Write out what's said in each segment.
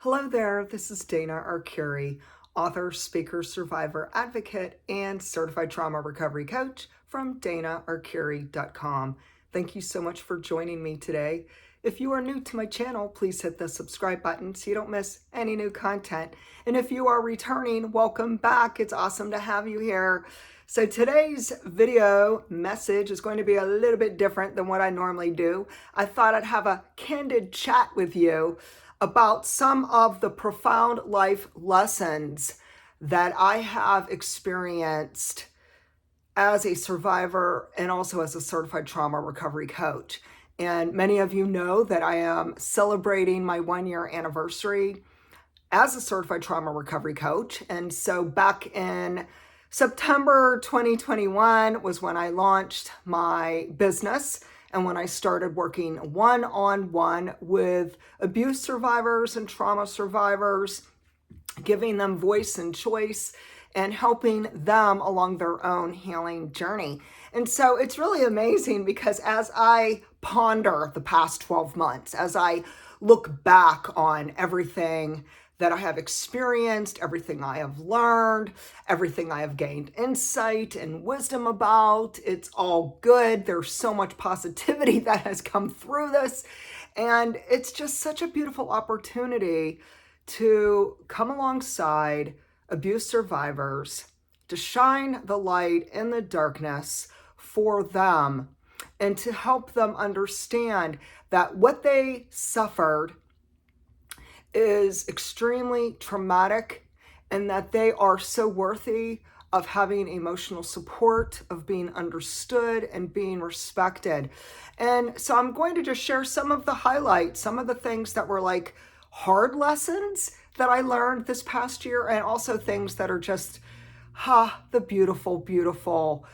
Hello there, this is Dana Arcuri, author, speaker, survivor, advocate, and certified trauma recovery coach from danaarcuri.com. Thank you so much for joining me today. If you are new to my channel, please hit the subscribe button so you don't miss any new content. And if you are returning, welcome back. It's awesome to have you here. So today's video message is going to be a little bit different than what I normally do. I thought I'd have a candid chat with you about some of the profound life lessons that I have experienced as a survivor and also as a certified trauma recovery coach. And many of you know that I am celebrating my 1-year anniversary as a certified trauma recovery coach. And so back in September 2021 was when I launched my business and when I started working one-on-one with abuse survivors and trauma survivors, giving them voice and choice and helping them along their own healing journey. And so it's really amazing because as I ponder the past 12 months, as I look back on everything that I have experienced, everything I have learned, everything I have gained insight and wisdom about. It's all good. There's so much positivity that has come through this. And it's just such a beautiful opportunity to come alongside abuse survivors, to shine the light in the darkness for them, and to help them understand that what they suffered is extremely traumatic and that they are so worthy of having emotional support, of being understood and being respected. And so I'm going to just share some of the highlights, some of the things that were like hard lessons that I learned this past year, and also things that are just, the beautiful, beautiful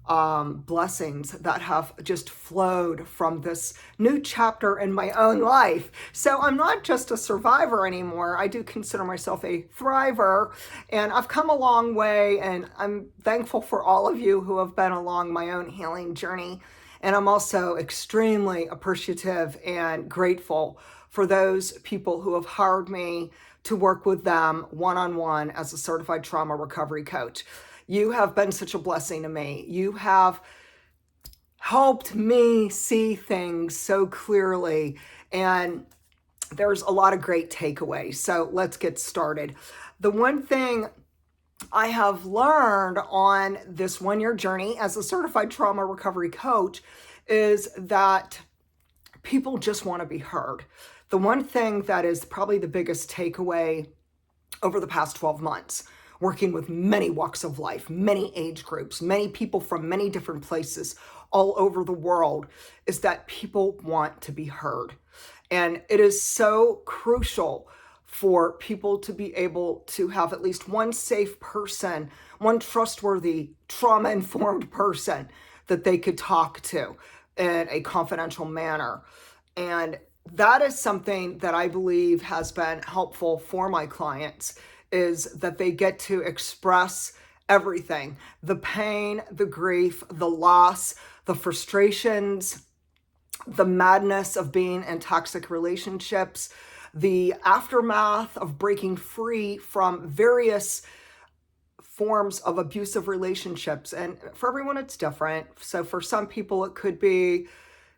blessings that have just flowed from this new chapter in my own life. So I'm not just a survivor anymore. I do consider myself a thriver, and I've come a long way, and I'm thankful for all of you who have been along my own healing journey. And I'm also extremely appreciative and grateful for those people who have hired me to work with them one-on-one as a certified trauma recovery coach. You have been such a blessing to me. You have helped me see things so clearly, and there's a lot of great takeaways. So let's get started. The one thing I have learned on this 1-year journey as a certified trauma recovery coach is that people just want to be heard. The one thing that is probably the biggest takeaway over the past 12 months, working with many walks of life, many age groups, many people from many different places all over the world, is that people want to be heard. And it is so crucial for people to be able to have at least one safe person, one trustworthy, trauma-informed person that they could talk to in a confidential manner. And that is something that I believe has been helpful for my clients, is that they get to express everything: the pain, the grief, the loss, the frustrations, the madness of being in toxic relationships, the aftermath of breaking free from various forms of abusive relationships. And for everyone, it's different. So for some people, it could be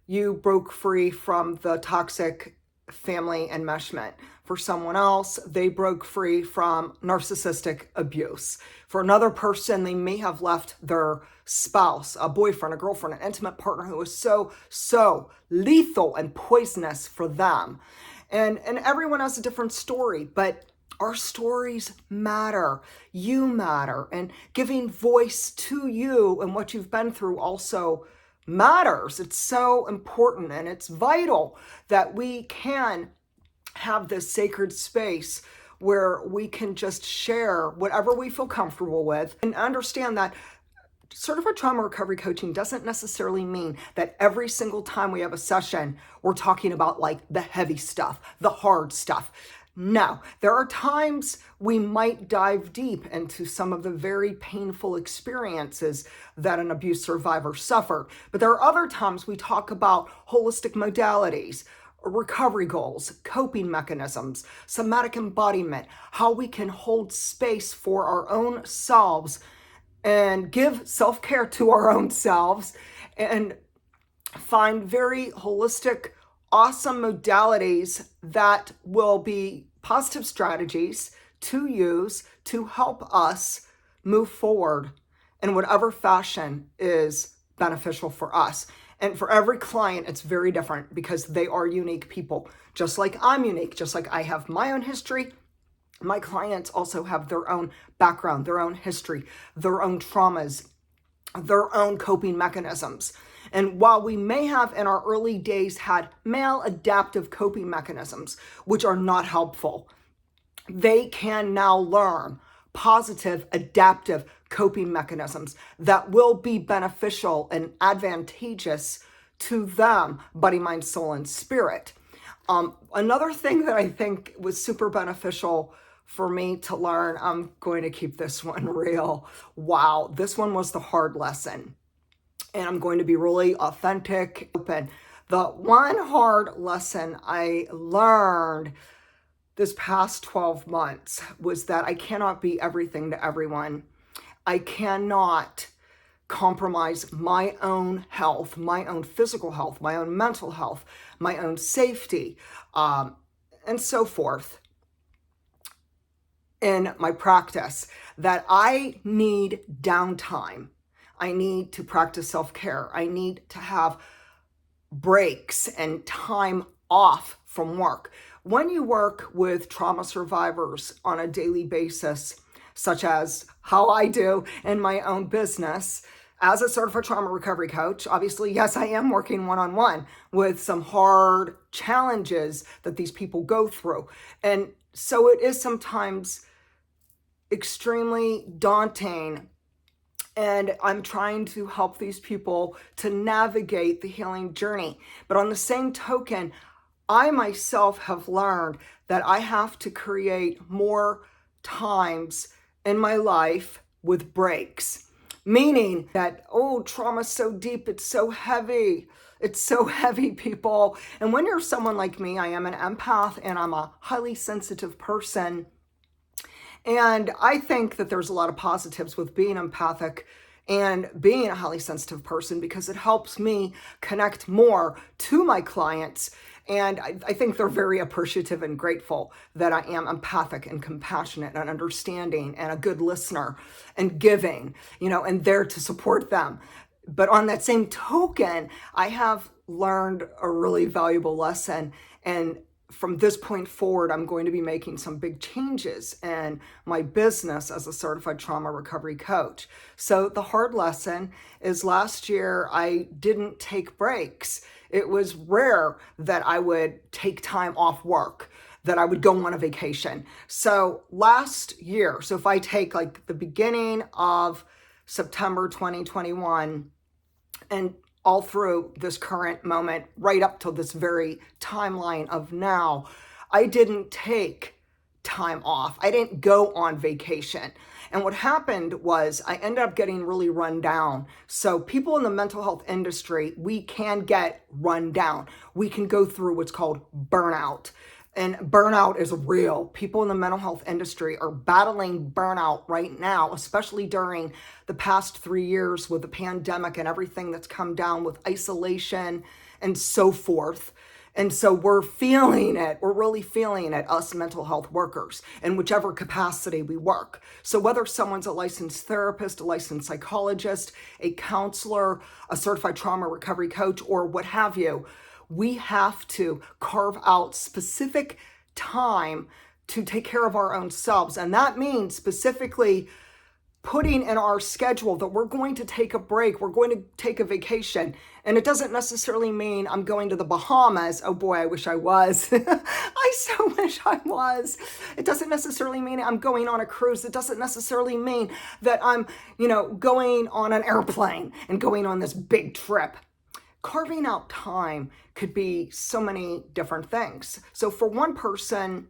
you broke free from the toxic family enmeshment. For someone else, they broke free from narcissistic abuse. For another person, they may have left their spouse, a boyfriend, a girlfriend, an intimate partner who was so lethal and poisonous for them. And everyone has a different story, but our stories matter. You matter. And giving voice to you and what you've been through also matters. It's so important, and it's vital that we can have this sacred space where we can just share whatever we feel comfortable with, and understand that certified trauma recovery coaching doesn't necessarily mean that every single time we have a session, we're talking about like the heavy stuff, the hard stuff. No, there are times we might dive deep into some of the very painful experiences that an abuse survivor suffered. But there are other times we talk about holistic modalities, recovery goals, coping mechanisms, somatic embodiment, how we can hold space for our own selves and give self-care to our own selves and find very holistic, awesome modalities that will be positive strategies to use to help us move forward in whatever fashion is beneficial for us. And for every client, it's very different because they are unique people. Just like I'm unique, just like I have my own history, my clients also have their own background, their own history, their own traumas, their own coping mechanisms. And while we may have in our early days had maladaptive coping mechanisms, which are not helpful, they can now learn positive adaptive coping mechanisms that will be beneficial and advantageous to them, body, mind, soul, and spirit. Another thing that I think was super beneficial for me to learn, I'm going to keep this one real. Wow, this one was the hard lesson. And I'm going to be really authentic, open. The one hard lesson I learned this past 12 months was that I cannot be everything to everyone. I cannot compromise my own health, my own physical health, my own mental health, my own safety, and so forth in my practice, that I need downtime. I need to practice self-care. I need to have breaks and time off from work. When you work with trauma survivors on a daily basis, such as how I do in my own business, as a certified trauma recovery coach, obviously, yes, I am working one-on-one with some hard challenges that these people go through. And so it is sometimes extremely daunting. And I'm trying to help these people to navigate the healing journey. But on the same token, I myself have learned that I have to create more times in my life with breaks. Meaning that, oh, trauma's so deep, it's so heavy. It's so heavy, people. And when you're someone like me, I am an empath and I'm a highly sensitive person. And I think that there's a lot of positives with being empathic and being a highly sensitive person because it helps me connect more to my clients. And I think they're very appreciative and grateful that I am empathic and compassionate and understanding and a good listener and giving, and there to support them. But on that same token, I have learned a really valuable lesson. And from this point forward, I'm going to be making some big changes in my business as a certified trauma recovery coach. So the hard lesson is last year, I didn't take breaks. It was rare that I would take time off work, that I would go on a vacation. So last year, so if I take like the beginning of September 2021 and all through this current moment, right up to this very timeline of now, I didn't take time off. I didn't go on vacation. And what happened was I ended up getting really run down. So people in the mental health industry, we can get run down. We can go through what's called burnout. And burnout is real. People in the mental health industry are battling burnout right now, especially during the past 3 years with the pandemic and everything that's come down with isolation and so forth. And so we're feeling it. We're really feeling it, us mental health workers, in whichever capacity we work. So whether someone's a licensed therapist, a licensed psychologist, a counselor, a certified trauma recovery coach, or what have you, we have to carve out specific time to take care of our own selves. And that means specifically putting in our schedule that we're going to take a break, we're going to take a vacation. And it doesn't necessarily mean I'm going to the Bahamas. Oh boy, I wish I was. I so wish I was. It doesn't necessarily mean I'm going on a cruise. It doesn't necessarily mean that I'm, going on an airplane and going on this big trip. Carving out time could be so many different things. So for one person,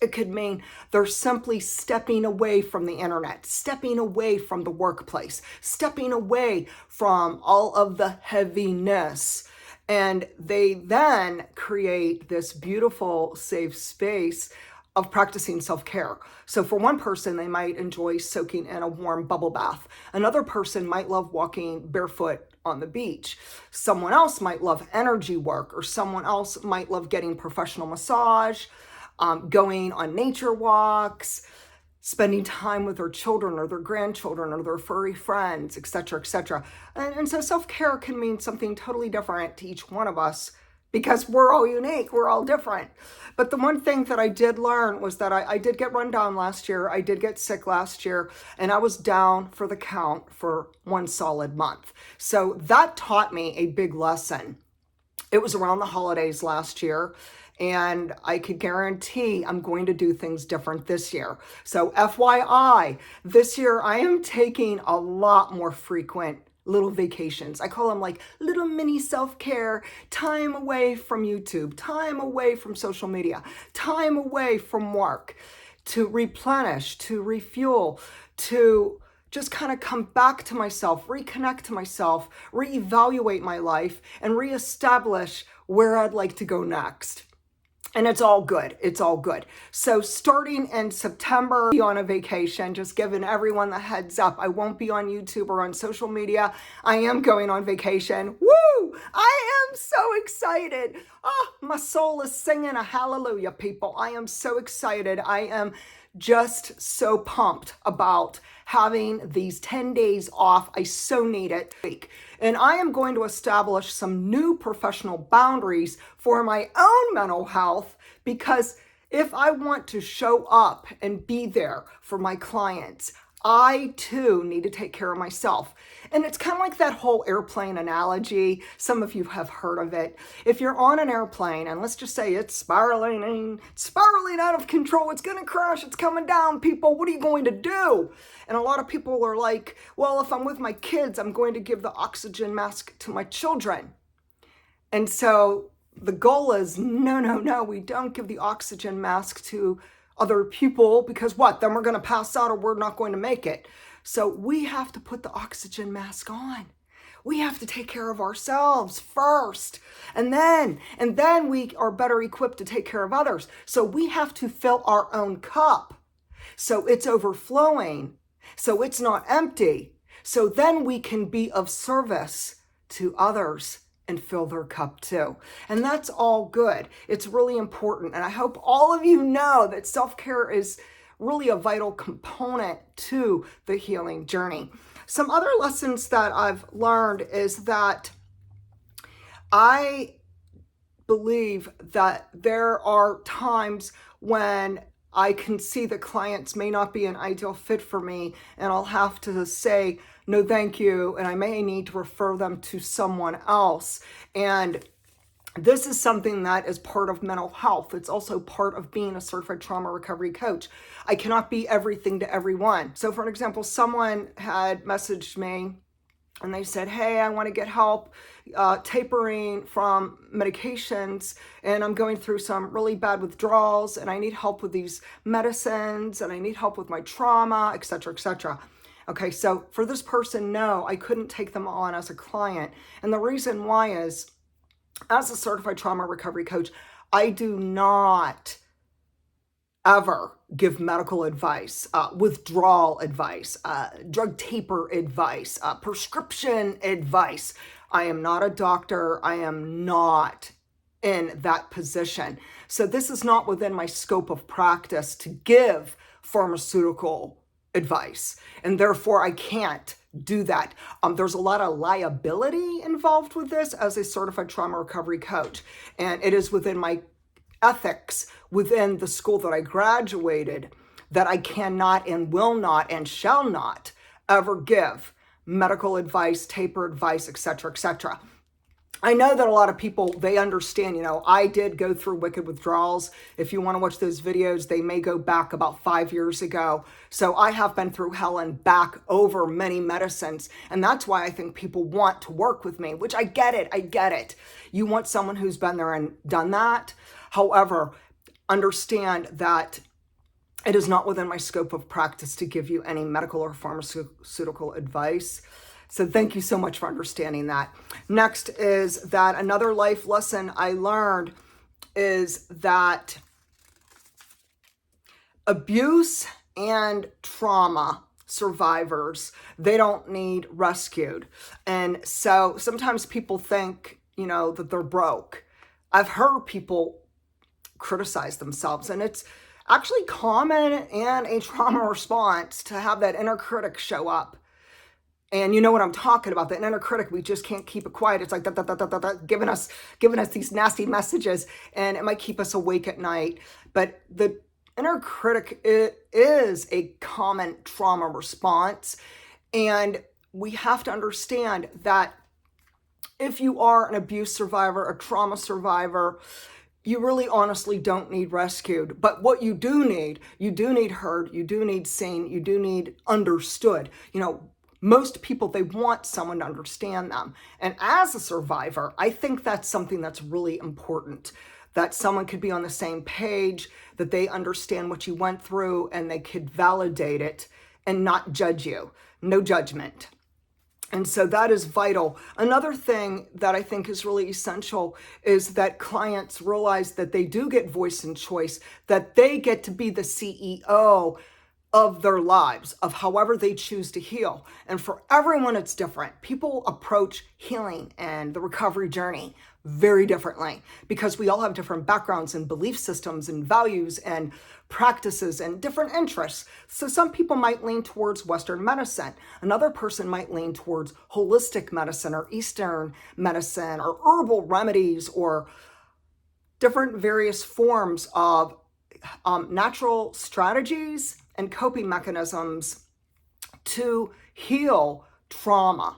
it could mean they're simply stepping away from the internet, stepping away from the workplace, stepping away from all of the heaviness And they then create this beautiful, safe space of practicing self-care. So for one person, they might enjoy soaking in a warm bubble bath. Another person might love walking barefoot on the beach. Someone else might love energy work, or someone else might love getting professional massage, going on nature walks, spending time with their children or their grandchildren or their furry friends, etc., etc. And so self-care can mean something totally different to each one of us, because we're all unique, we're all different. But the one thing that I did learn was that I did get run down last year. I did get sick last year, and I was down for the count for one solid month. So that taught me a big lesson. It was around the holidays last year, and I could guarantee I'm going to do things different this year. So FYI, this year I am taking a lot more frequent little vacations. I call them like little mini self-care, time away from YouTube, time away from social media, time away from work, to replenish, to refuel, to just kind of come back to myself, reconnect to myself, reevaluate my life, and reestablish where I'd like to go next. And it's all good. It's all good. So starting in September, I'll be on a vacation, just giving everyone the heads up. I won't be on YouTube or on social media. I am going on vacation. Woo! I am so excited. Oh, my soul is singing a hallelujah, people. I am so excited. I am just so pumped about having these 10 days off. I so need it. And I am going to establish some new professional boundaries for my own mental health, because if I want to show up and be there for my clients, I too need to take care of myself. And it's kind of like that whole airplane analogy. Some of you have heard of it. If you're on an airplane and let's just say it's spiraling out of control, it's going to crash, it's coming down, people, what are you going to do? And a lot of people are like, well, if I'm with my kids, I'm going to give the oxygen mask to my children. And so the goal is, no, we don't give the oxygen mask to other people, because what? Then we're going to pass out or we're not going to make it. So we have to put the oxygen mask on. We have to take care of ourselves first. And then we are better equipped to take care of others. So we have to fill our own cup, so it's overflowing, so it's not empty. So then we can be of service to others and fill their cup too. And that's all good. It's really important. And I hope all of you know that self-care is really a vital component to the healing journey. Some other lessons that I've learned is that I believe that there are times when I can see that clients may not be an ideal fit for me, and I'll have to say, no, thank you, and I may need to refer them to someone else. And this is something that is part of mental health. It's also part of being a certified trauma recovery coach. I cannot be everything to everyone. So for an example, someone had messaged me and they said, hey, I want to get help tapering from medications, and I'm going through some really bad withdrawals, and I need help with these medicines, and I need help with my trauma, etc., etc. Okay, so for this person, no, I couldn't take them on as a client. And the reason why is, as a certified trauma recovery coach, I do not ever give medical advice, withdrawal advice, drug taper advice, prescription advice. I am not a doctor. I am not in that position. So this is not within my scope of practice to give pharmaceutical advice, and therefore I can't do that. There's a lot of liability involved with this as a certified trauma recovery coach, and it is within my ethics within the school that I graduated that I cannot and will not and shall not ever give medical advice, taper advice, etc., etc. I know that a lot of people, they understand, I did go through wicked withdrawals. If you want to watch those videos, they may go back about 5 years ago. So I have been through hell and back over many medicines. And that's why I think people want to work with me, which I get it. You want someone who's been there and done that. However, understand that it is not within my scope of practice to give you any medical or pharmaceutical advice. So thank you so much for understanding that. Next is that another life lesson I learned is that abuse and trauma survivors, they don't need rescued. And so sometimes people think, that they're broke. I've heard people criticize themselves, and it's actually common in a trauma response to have that inner critic show up. And you know what I'm talking about, the inner critic, we just can't keep it quiet. It's like giving us these nasty messages, and it might keep us awake at night. But the inner critic is a common trauma response. And we have to understand that if you are an abuse survivor, a trauma survivor, you really honestly don't need rescued. But what you do need heard, you do need seen, you do need understood. Most people, they want someone to understand them. And as a survivor, I think that's something that's really important, that someone could be on the same page, that they understand what you went through, and they could validate it and not judge you. No judgment. And so that is vital. Another thing that I think is really essential is that clients realize that they do get voice and choice, that they get to be the CEO of their lives, of however they choose to heal. And for everyone, it's different. People approach healing and the recovery journey very differently because we all have different backgrounds and belief systems and values and practices and different interests. So some people might lean towards Western medicine. Another person might lean towards holistic medicine or Eastern medicine or herbal remedies or different various forms of natural strategies and coping mechanisms to heal trauma.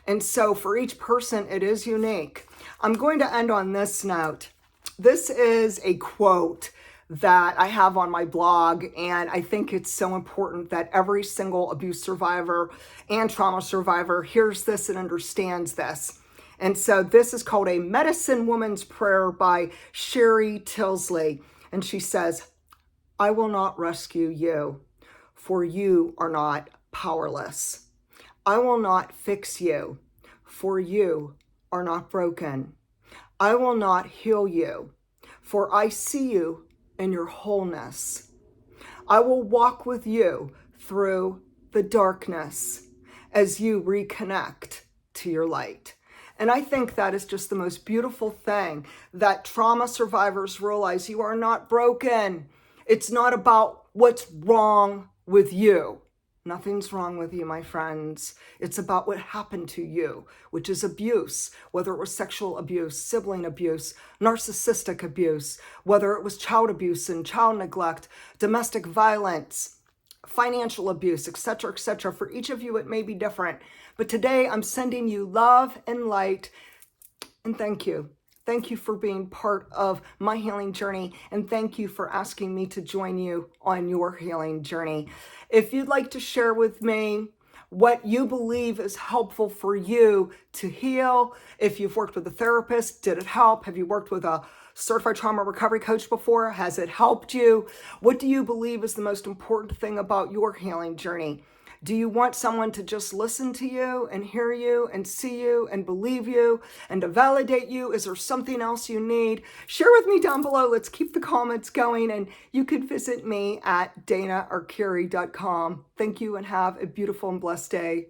And so for each person, it is unique. I'm going to end on this note. This is a quote that I have on my blog, and I think it's so important that every single abuse survivor and trauma survivor hears this and understands this. And so this is called A Medicine Woman's Prayer by Sherry Tilsley. And she says, "I will not rescue you, for you are not powerless. I will not fix you, for you are not broken. I will not heal you, for I see you in your wholeness. I will walk with you through the darkness as you reconnect to your light." And I think that is just the most beautiful thing, that trauma survivors realize you are not broken. It's not about what's wrong with you. Nothing's wrong with you, my friends. It's about what happened to you, which is abuse, whether it was sexual abuse, sibling abuse, narcissistic abuse, whether it was child abuse and child neglect, domestic violence, financial abuse, etc., etc. For each of you, it may be different. But today, I'm sending you love and light, and thank you. Thank you for being part of my healing journey, and thank you for asking me to join you on your healing journey. If you'd like to share with me what you believe is helpful for you to heal, if you've worked with a therapist, did it help? Have you worked with a certified trauma recovery coach before? Has it helped you? What do you believe is the most important thing about your healing journey? Do you want someone to just listen to you and hear you and see you and believe you and to validate you? Is there something else you need? Share with me down below. Let's keep the comments going, and you could visit me at danaarcuri.com. Thank you and have a beautiful and blessed day.